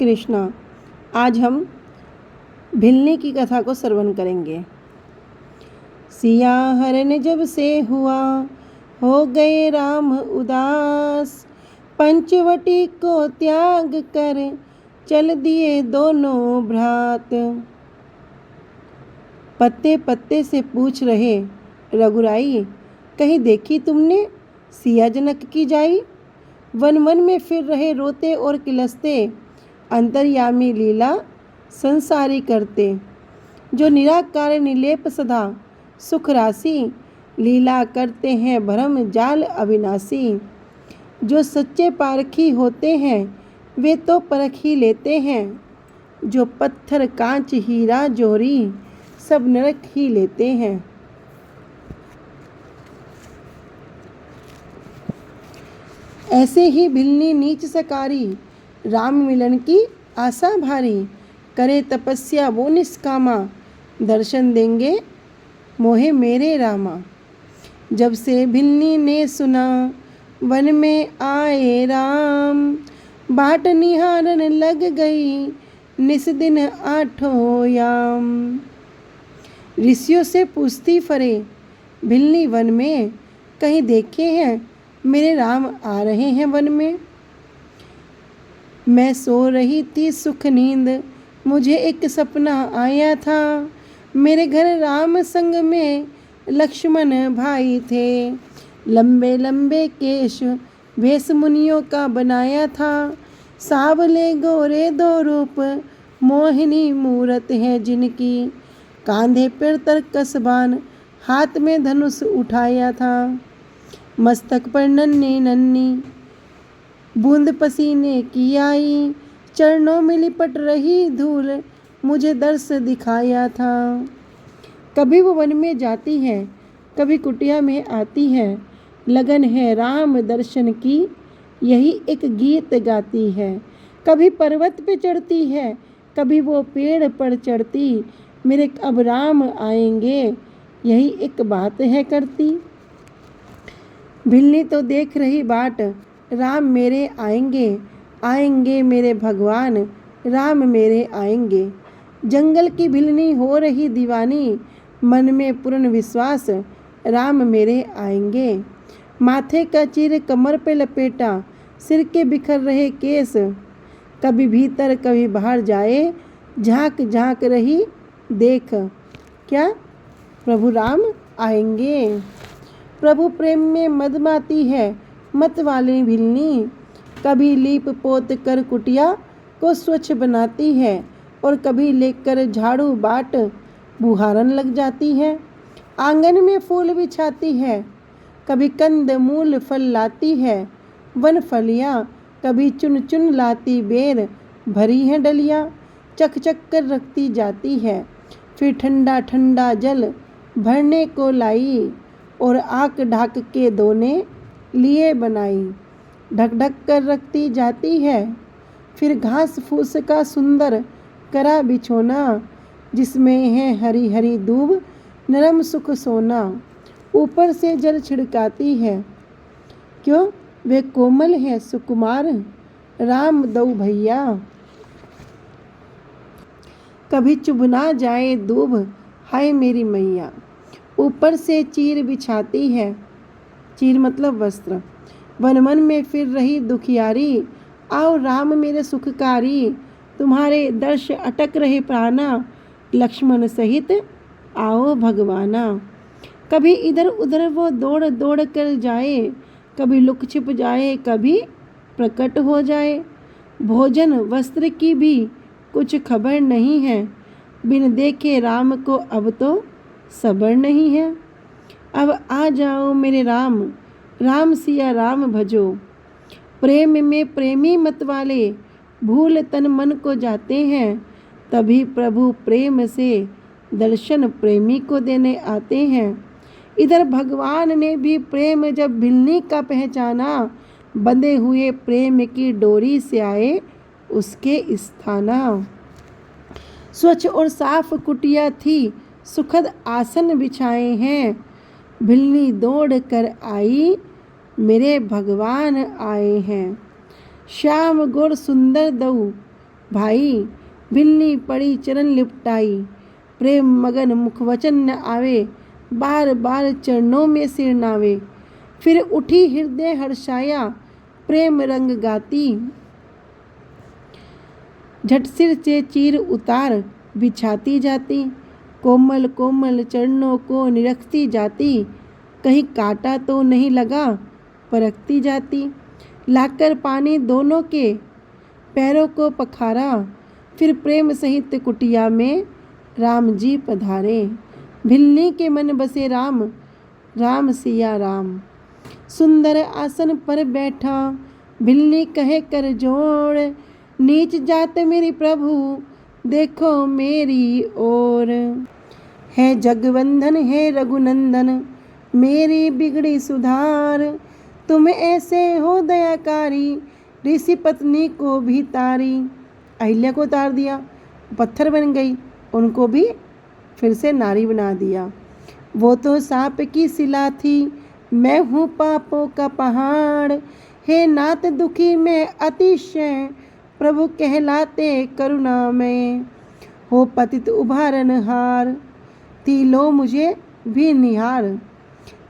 कृष्णा। आज हम भिलनी की कथा को श्रवण करेंगे। सिया हरण जब से हुआ, हो गए राम उदास। पंचवटी को त्याग कर चल दिए दोनों भ्रात। पत्ते पत्ते से पूछ रहे रघुराई, कहीं देखी तुमने सिया जनक की जाई। वन वन में फिर रहे रोते और किलसते, अंतर्यामी लीला संसारी करते। जो निराकार निलेप सदा सुख राशि, लीला करते हैं भरम जाल अविनाशी। जो सच्चे पारखी होते हैं वे तो परख ही लेते हैं। जो पत्थर कांच हीरा जोहरी सब नरक ही लेते हैं। ऐसे ही भिलनी नीच सकारी, राम मिलन की आशा भारी। करे तपस्या वो निष्कामा, दर्शन देंगे मोहे मेरे रामा। जब से भिलनी ने सुना वन में आए राम, बाट निहारन लग गई निस दिन आठों याम। ऋषियों से पूछती फरे भिलनी वन में, कहीं देखे हैं मेरे राम आ रहे हैं वन में। मैं सो रही थी सुख नींद, मुझे एक सपना आया था। मेरे घर राम संग में लक्ष्मण भाई थे। लंबे लंबे केश भेष मुनियों का बनाया था। सावले गोरे दो रूप मोहिनी मूरत है जिनकी। कांधे पर तरकस बाण, हाथ में धनुष उठाया था। मस्तक पर नन्ही नन्ही बूंद पसीने की आई। चरणों में लिपट रही धूल, मुझे दर्श दिखाया था। कभी वो वन में जाती है, कभी कुटिया में आती है। लगन है राम दर्शन की, यही एक गीत गाती है। कभी पर्वत पे चढ़ती है, कभी वो पेड़ पर चढ़ती। मेरे कब राम आएंगे, यही एक बात है करती। भिलनी तो देख रही बाट, राम मेरे आएंगे, आएंगे मेरे भगवान, राम मेरे आएंगे। जंगल की भिलनी हो रही दीवानी, मन में पूर्ण विश्वास, राम मेरे आएंगे। माथे का चीर कमर पे लपेटा, सिर के बिखर रहे केस। कभी भीतर कभी बाहर जाए, झांक झांक रही देख, क्या प्रभु राम आएंगे। प्रभु प्रेम में मदमाती है मत वाली भिलनी। कभी लीप पोत कर कुटिया को स्वच्छ बनाती है, और कभी लेकर झाड़ू बाट बुहारन लग जाती है। आंगन में फूल बिछाती है, कभी कंद मूल फल लाती है। वन फलियाँ कभी चुन चुन लाती बेर, भरी है डलिया चक चक कर रखती जाती है। फिर ठंडा ठंडा जल भरने को लाई, और आँख ढाक के दोने लिए बनाई। ढक ढक कर रखती जाती है। फिर घास फूस का सुंदर करा बिछोना, जिसमें है हरी हरी दूब नरम सुख सोना। ऊपर से जल छिड़काती है, क्यों वे कोमल है सुकुमार, राम दऊ भैया। कभी चुभ ना जाए दूब, हाय मेरी मैया। ऊपर से चीर बिछाती है, चीर मतलब वस्त्र। वन वन में फिर रही दुखियारी, आओ राम मेरे सुखकारी। तुम्हारे दर्श अटक रहे प्राणा, लक्ष्मण सहित आओ भगवाना। कभी इधर उधर वो दौड़ दौड़ कर जाए, कभी लुक छिप जाए, कभी प्रकट हो जाए। भोजन वस्त्र की भी कुछ खबर नहीं है। बिन देखे राम को अब तो सबर नहीं है। अब आ जाओ मेरे राम, राम सिया राम भजो। प्रेम में प्रेमी मत वाले, भूल तन मन को जाते हैं। तभी प्रभु प्रेम से दर्शन प्रेमी को देने आते हैं। इधर भगवान ने भी प्रेम जब भिलनी का पहचाना, बंधे हुए प्रेम की डोरी से आए उसके स्थाना। स्वच्छ और साफ कुटिया थी, सुखद आसन बिछाए हैं। भिलनी दौड़ कर आई, मेरे भगवान आए हैं। श्याम गोर सुंदर दऊ, भाई भिल्ली पड़ी चरण लिपटाई, प्रेम मगन मुखवचन न आवे, बार बार चरणों में सिर नावे। फिर उठी हृदय हर्षाया, प्रेम रंग गाती, झट सिर से चीर उतार बिछाती जाती, कोमल कोमल चरणों को निरखती जाती, कहीं कांटा तो नहीं लगा परखती जाती। लाकर पानी दोनों के पैरों को पखारा, फिर प्रेम सहित कुटिया में राम जी पधारे। भिल्ली के मन बसे राम, राम सिया राम। सुंदर आसन पर बैठा भिल्ली कहे कर जोड़, नीच जात मेरी प्रभु देखो मेरी ओर। है जगवंधन है रघुनंदन मेरी बिगड़ी सुधार, तुम ऐसे हो दयाकारी ऋषि पत्नी को भी तारी। अहिल्या को तार दिया, पत्थर बन गई, उनको भी फिर से नारी बना दिया। वो तो सांप की सिला थी, मैं हूँ पापों का पहाड़, हे नाथ दुखी मैं अतिशय प्रभु कहलाते करुणा में। हो पतित उभारन हार, तीलो मुझे भी निहार।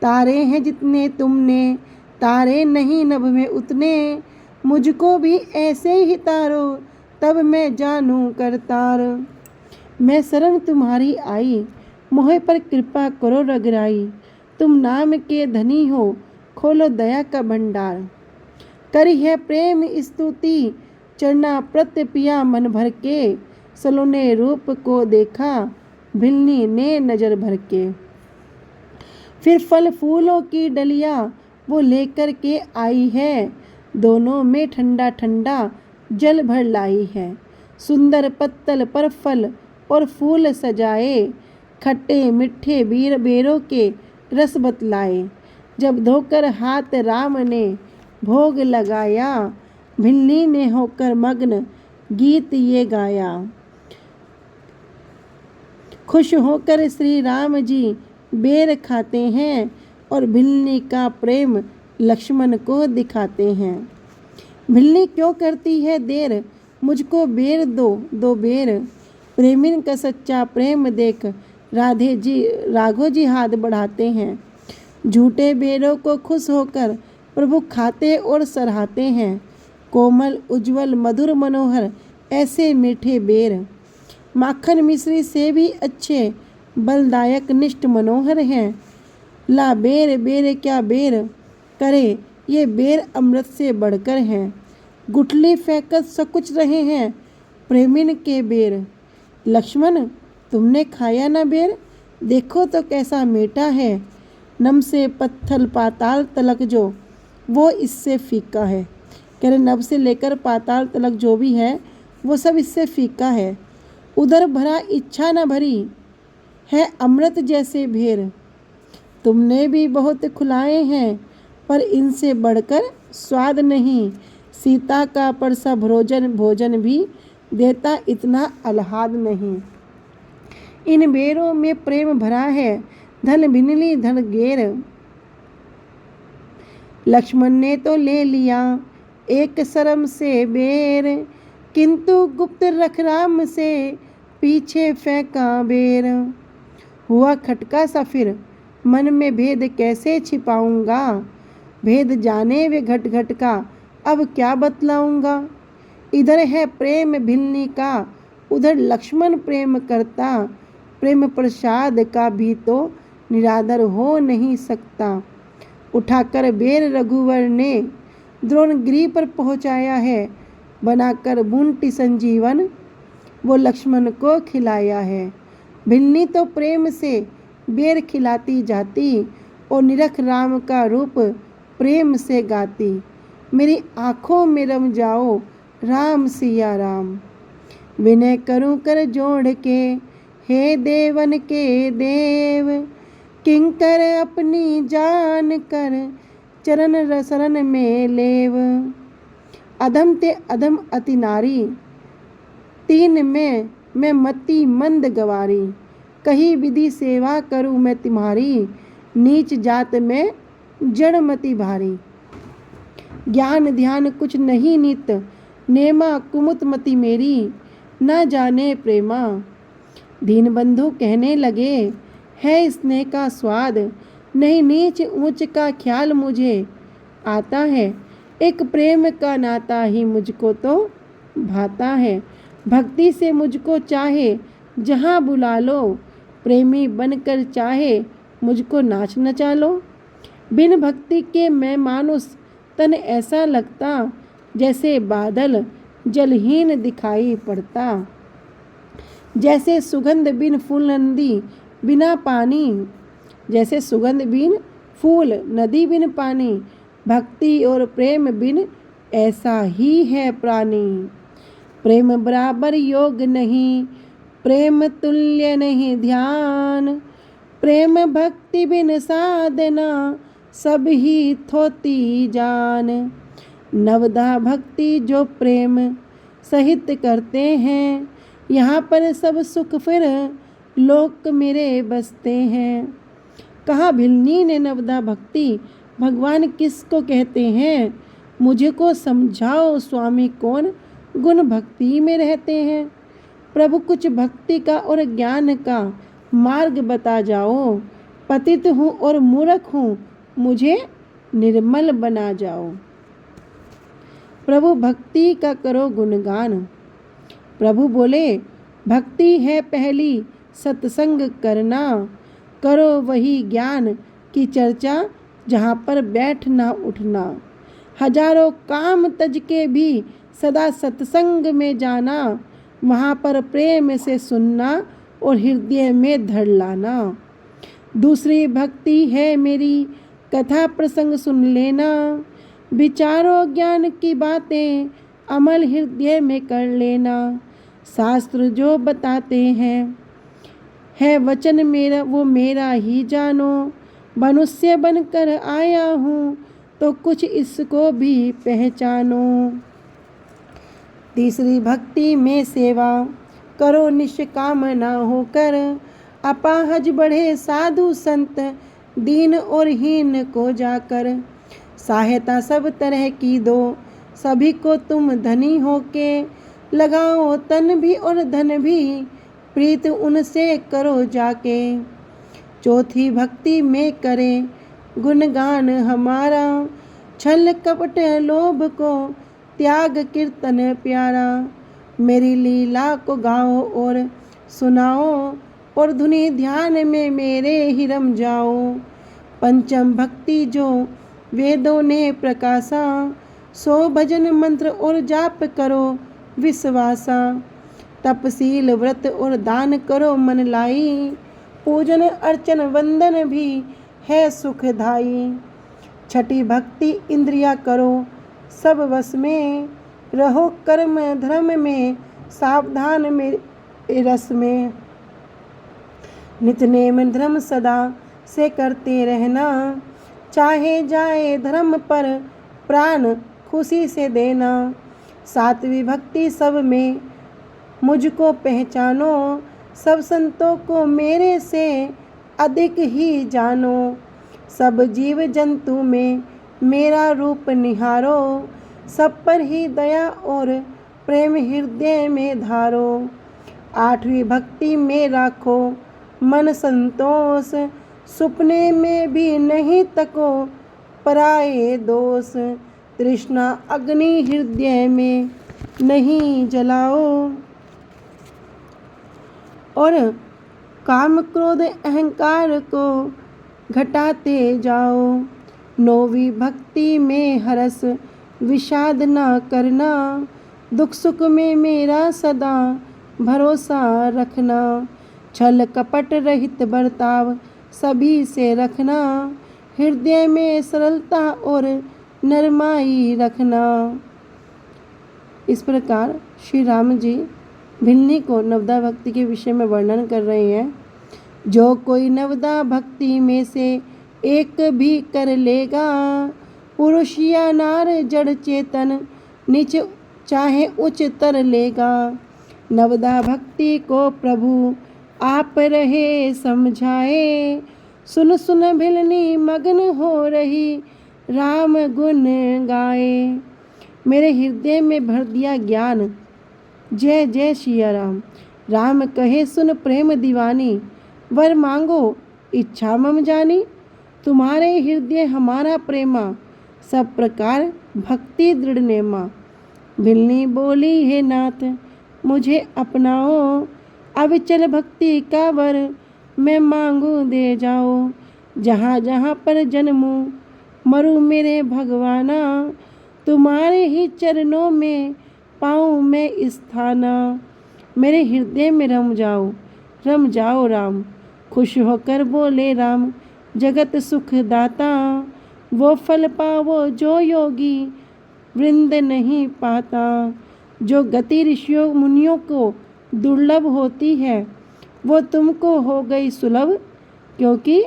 तारे हैं जितने तुमने, तारे नहीं नभ में उतने, मुझको भी ऐसे ही तारो तब मैं जानूं करतार। मैं शरण तुम्हारी आई, मोह पर कृपा करो रघुराई, तुम नाम के धनी हो खोलो दया का भंडार। करी है प्रेम स्तुति चरना प्रत्य पिया मन भर के, सलोने रूप को देखा भिल्ली ने नजर भर के। फिर फल फूलों की डलिया वो लेकर के आई है, दोनों में ठंडा ठंडा जल भर लाई है। सुंदर पत्तल पर फल और फूल सजाए, खट्टे मिठे बेरों के रस बतलाए। जब धोकर हाथ राम ने भोग लगाया, भिल्ली ने होकर मग्न गीत ये गाया। खुश होकर श्री राम जी बेर खाते हैं, और भिल्ली का प्रेम लक्ष्मण को दिखाते हैं। भिल्ली क्यों करती है देर, मुझको बेर दो दो बेर, प्रेमिन का सच्चा प्रेम देख राघव जी हाथ बढ़ाते हैं। झूठे बेरों को खुश होकर प्रभु खाते और सराहते हैं। कोमल उज्जवल मधुर मनोहर ऐसे मीठे बेर, माखन मिश्री से भी अच्छे बलदायक निष्ठ मनोहर हैं। ला बेर बेर क्या बेर करे, ये बेर अमृत से बढ़कर हैं। गुठली फेंकत सकुच रहे हैं प्रेमिन के बेर। लक्ष्मण तुमने खाया ना बेर, देखो तो कैसा मीठा है। नम से पत्थल पाताल तलक जो, वो इससे फीका है। कह रहे नभ से लेकर पाताल तलक जो भी है वो सब इससे फीका है। उधर भरा इच्छा न भरी है अमृत जैसे भेर, तुमने भी बहुत खुलाए हैं पर इनसे बढ़कर स्वाद नहीं। सीता का परसा भोजन भी देता इतना आह्लाद नहीं। इन बेरों में प्रेम भरा है धन भिनली धन गेर। लक्ष्मण ने तो ले लिया एक शर्म से बेर, किंतु गुप्त रख राम से पीछे फेंका बेर। हुआ खटका सा फिर मन में भेद कैसे छिपाऊंगा, भेद जाने वे घट घट का अब क्या बतलाऊंगा। इधर है प्रेम भिल्ली का, उधर लक्ष्मण प्रेम करता, प्रेम प्रसाद का भी तो निरादर हो नहीं सकता। उठाकर बेर रघुवर ने द्रोणगिरि पर पहुँचाया है, बनाकर बूंटी संजीवन वो लक्ष्मण को खिलाया है। भिल्ली तो प्रेम से बेर खिलाती जाती और निरख राम का रूप प्रेम से गाती। मेरी आँखों में रम जाओ राम सिया राम। विनय करूं कर जोड़ के हे देवन के देव, किंकर अपनी जान कर चरण रसरन में लेव। अधम ते अधम अति नारी, तीन में मैं मति मंद गवारी। कही विधि सेवा करूं मैं तुम्हारी, नीच जात में जड़मति भारी। ज्ञान ध्यान कुछ नहीं नित, नेमा कुमुतमती मेरी न जाने प्रेमा। दीनबंधु कहने लगे, है स्नेह का स्वाद, नहीं नीच ऊंच का ख्याल मुझे आता है। एक प्रेम का नाता ही मुझको तो भाता है। भक्ति से मुझको चाहे जहाँ बुला लो, प्रेमी बनकर चाहे मुझको नाच नचा लो। बिन भक्ति के मैं मानुष तन ऐसा लगता, जैसे बादल जलहीन दिखाई पड़ता। जैसे सुगंध बिन फूल नदी बिना पानी, जैसे सुगंध बिन फूल नदी बिन पानी, भक्ति और प्रेम बिन ऐसा ही है प्राणी। प्रेम बराबर योग नहीं, प्रेम तुल्य नहीं ध्यान, प्रेम भक्ति बिन साधना सब ही थोती जान। नवदा भक्ति जो प्रेम सहित करते हैं, यहाँ पर सब सुख फिर लोक मेरे बसते हैं। कहा भिलनी ने नवदा भक्ति भगवान किसको कहते हैं, मुझे को समझाओ स्वामी कौन गुण भक्ति में रहते हैं। प्रभु कुछ भक्ति का और ज्ञान का मार्ग बता जाओ, पतित हूँ और मूर्ख हूँ मुझे निर्मल बना जाओ। प्रभु भक्ति का करो गुणगान। प्रभु बोले, भक्ति है पहली सत्संग करना, करो वही ज्ञान की चर्चा जहाँ पर बैठना उठना। हजारों काम तज के भी सदा सत्संग में जाना, वहाँ पर प्रेम से सुनना और हृदय में धर लाना। दूसरी भक्ति है मेरी कथा प्रसंग सुन लेना, विचारों ज्ञान की बातें अमल हृदय में कर लेना। शास्त्र जो बताते हैं है वचन मेरा वो मेरा ही जानो, मनुष्य बनकर आया हूँ तो कुछ इसको भी पहचानो। तीसरी भक्ति में सेवा करो निष्कामना होकर, अपाहज बढ़े साधु संत दीन और हीन को जाकर। सहायता सब तरह की दो सभी को तुम धनी होके, लगाओ तन भी और धन भी प्रीत उनसे करो जाके। चौथी भक्ति में करें गुणगान हमारा, छल कपट लोभ को त्याग कीर्तन प्यारा। मेरी लीला को गाओ और सुनाओ, और धुनी ध्यान में मेरे ही रम जाओ। पंचम भक्ति जो वेदों ने प्रकाशा, सो भजन मंत्र और जाप करो विश्वासा। तपसील व्रत और दान करो मन लाई, पूजन अर्चन वंदन भी है सुखदाई। छठी भक्ति इंद्रिया करो सब वश में, रहो कर्म धर्म में सावधान में रस में। नित नेम धर्म सदा से करते रहना, चाहे जाए धर्म पर प्राण खुशी से देना। सातवीं भक्ति सब में मुझको पहचानो, सब संतों को मेरे से अधिक ही जानो। सब जीव जंतु में मेरा रूप निहारो, सब पर ही दया और प्रेम हृदय में धारो। आठवीं भक्ति में राखो मन संतोष, सुपने में भी नहीं तको पराए दोष। तृष्णा अग्नि हृदय में नहीं जलाओ, और काम क्रोध अहंकार को घटाते जाओ। नौवीं भक्ति में हरस विषाद न करना, दुख सुख में मेरा सदा भरोसा रखना। छल कपट रहित बर्ताव सभी से रखना, हृदय में सरलता और नरमाई रखना। इस प्रकार श्री राम जी भिलनी को नवदा भक्ति के विषय में वर्णन कर रहे हैं। जो कोई नवदा भक्ति में से एक भी कर लेगा, पुरुष या नार जड़ चेतन नीच चाहे उच्च तर लेगा। नवदा भक्ति को प्रभु आप रहे समझाए, सुन सुन भिलनी मग्न हो रही राम गुण गाए। मेरे हृदय में भर दिया ज्ञान। जय जय सिया राम। राम कहे सुन प्रेम दीवानी, वर मांगो इच्छा मम जानी। तुम्हारे हृदय हमारा प्रेमा, सब प्रकार भक्ति दृढ़ नेमा। भिलनी बोली हे नाथ मुझे अपनाओ, अविचल भक्ति का वर मैं मांगू दे जाओ। जहाँ जहाँ पर जन्मूं मरूं मेरे भगवाना, तुम्हारे ही चरणों में पाऊँ मैं स्थाना। मेरे हृदय में रम जाओ राम। खुश होकर बोले राम जगत सुख दाता। वो फल पावो जो योगी वृंद नहीं पाता। जो गति ऋषियों मुनियों को दुर्लभ होती है, वो तुमको हो गई सुलभ, क्योंकि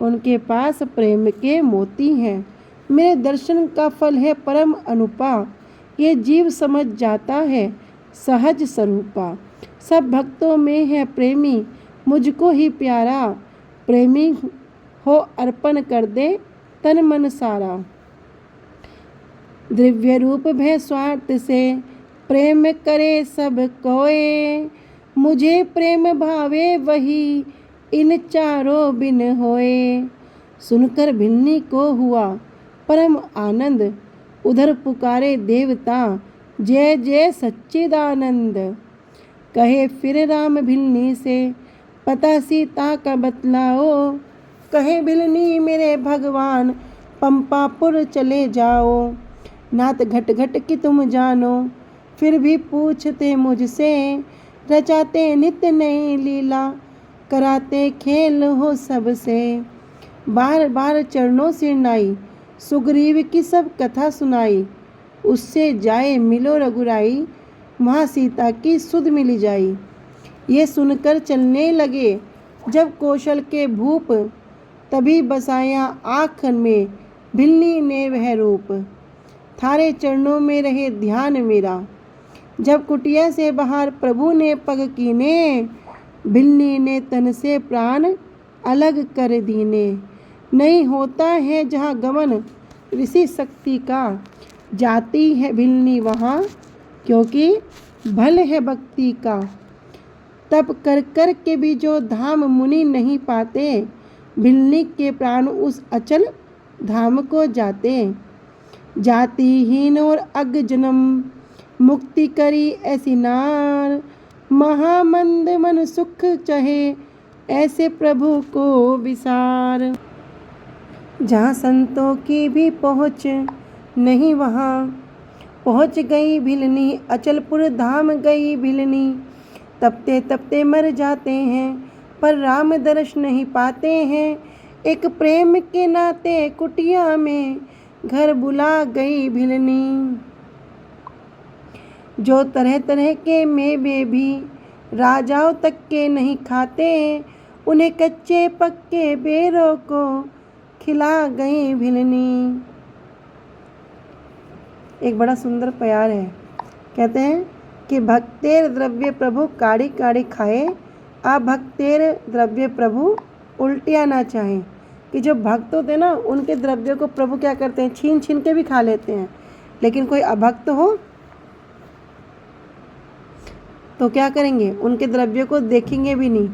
उनके पास प्रेम के मोती हैं। मेरे दर्शन का फल है परम अनुपा, ये जीव समझ जाता है सहज स्वरूपा। सब भक्तों में है प्रेमी मुझको ही प्यारा, प्रेमी हो अर्पण कर दे तन मन सारा। द्रव्य रूप भय स्वार्थ से प्रेम करे सब कोय, मुझे प्रेम भावे वही इन चारों बिन होए। सुनकर भिलनी को हुआ परम आनंद, उधर पुकारे देवता जय जय सच्चिदानंद। कहे फिर राम भिलनी से पता सीता का बतलाओ। कहे भिलनी मेरे भगवान पंपापुर चले जाओ। नात घट घट की तुम जानो, फिर भी पूछते मुझसे। रचाते नित्य नई लीला, कराते खेल हो सबसे। बार बार चरणों से नाई, सुग्रीव की सब कथा सुनाई। उससे जाए मिलो रघुराई, वहाँ सीता की सुध मिल जाई। ये सुनकर चलने लगे जब कौशल के भूप, तभी बसाया आँख में भिलनी ने वह रूप। थारे चरणों में रहे ध्यान मेरा, जब कुटिया से बाहर प्रभु ने पग कीने। भिलनी ने तन से प्राण अलग कर दीने। नहीं होता है जहाँ गमन ऋषि शक्ति का, जाती है भिलनी वहाँ क्योंकि भल है भक्ति का। तप कर कर के भी जो धाम मुनि नहीं पाते, भिलनी के प्राण उस अचल धाम को जाते। जातिहीन और अग जन्म मुक्ति करी ऐसी नार, महामंद मन सुख चहे ऐसे प्रभु को विसार। जहाँ संतों की भी पहुँच नहीं वहाँ पहुँच गई भिलनी, अचलपुर धाम गई भिलनी। तपते तपते मर जाते हैं पर राम दर्श नहीं पाते हैं। एक प्रेम के नाते कुटिया में घर बुला गई भिलनी। जो तरह तरह के मेवे भी राजाओं तक के नहीं खाते, उन्हें कच्चे पक्के बेरों को खिला गई भिलनी। एक बड़ा सुंदर प्यार है। कहते हैं कि भक्तेर द्रव्य प्रभु काढ़ी काढ़ी खाए, अभक्तेर द्रव्य प्रभु उल्टियाँ ना चाहें। कि जो भक्त होते हैं ना, उनके द्रव्य को प्रभु क्या करते हैं, छीन छीन के भी खा लेते हैं। लेकिन कोई अभक्त हो तो क्या करेंगे, उनके द्रव्य को देखेंगे भी नहीं।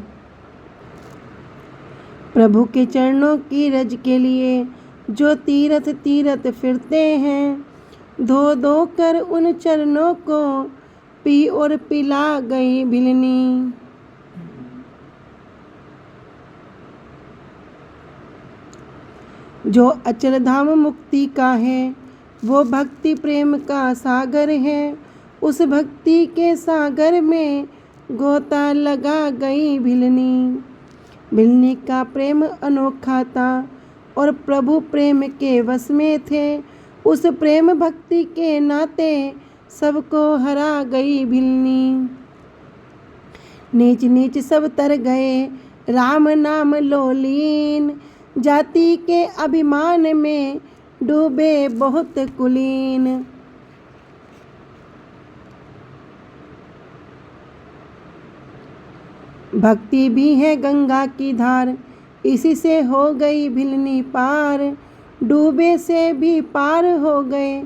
प्रभु के चरणों की रज के लिए जो तीरथ तीरथ फिरते हैं, धो धो कर उन चरणों को पी और पिला गई भिलनी। जो अचल धाम मुक्ति का है, वो भक्ति प्रेम का सागर है। उस भक्ति के सागर में गोता लगा गई भिलनी। भिलनी का प्रेम अनोखा था और प्रभु प्रेम के वश में थे। उस प्रेम भक्ति के नाते सबको हरा गई भिलनी। नीच नीच सब तर गए राम नाम लोलीन, जाति के अभिमान में डूबे बहुत कुलीन। भक्ति भी है गंगा की धार, इसी से हो गई भिलनी पार। डूबे से भी पार हो गए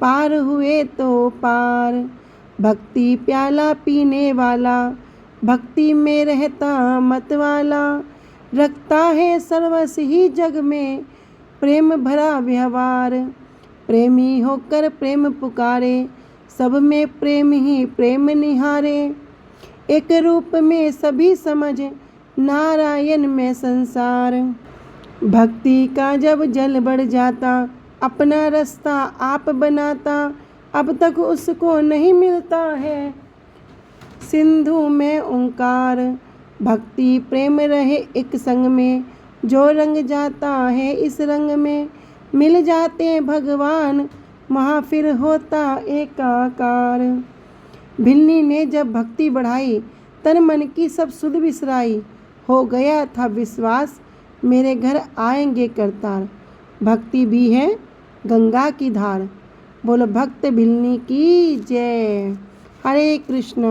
पार हुए तो पार। भक्ति प्याला पीने वाला, भक्ति में रहता मतवाला, रखता है सर्वस्व ही जग में प्रेम भरा व्यवहार। प्रेमी होकर प्रेम पुकारे, सब में प्रेम ही प्रेम निहारे। एक रूप में सभी समझ, नारायण में संसार। भक्ति का जब जल बढ़ जाता, अपना रास्ता आप बनाता। अब तक उसको नहीं मिलता है सिंधु में ओंकार। भक्ति प्रेम रहे एक संग में, जो रंग जाता है इस रंग में। मिल जाते भगवान, वहाँ फिर होता एकाकार। भिल्ली ने जब भक्ति बढ़ाई, तन मन की सब सुध बिसराई। हो गया था विश्वास, मेरे घर आएंगे करतार। भक्ति भी है गंगा की धार। बोलो भक्त भिल्ली की जय। हरे कृष्ण।